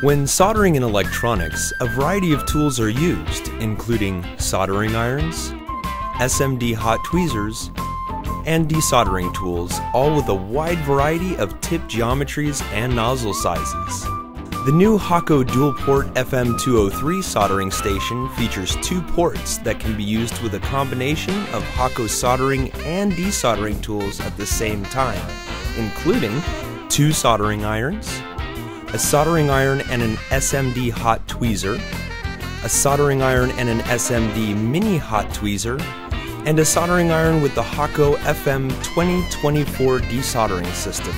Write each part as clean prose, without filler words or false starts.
When soldering in electronics, a variety of tools are used, including soldering irons, SMD hot tweezers, and desoldering tools, all with a wide variety of tip geometries and nozzle sizes. The new Hakko dual-port FM203 soldering station features 2 ports that can be used with a combination of Hakko soldering and desoldering tools at the same time, including 2 soldering irons, a soldering iron and an SMD hot tweezer, a soldering iron and an SMD mini hot tweezer, and a soldering iron with the Hakko FM203 desoldering system.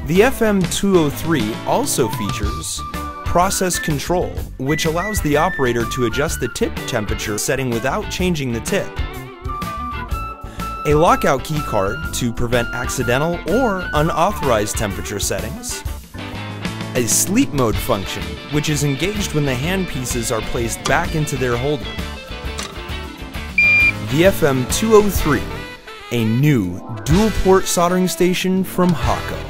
The FM203 also features process control, which allows the operator to adjust the tip temperature setting without changing the tip, a lockout key card to prevent accidental or unauthorized temperature settings, a sleep mode function, which is engaged when the handpieces are placed back into their holder. The FM203, a new dual-port soldering station from Hakko.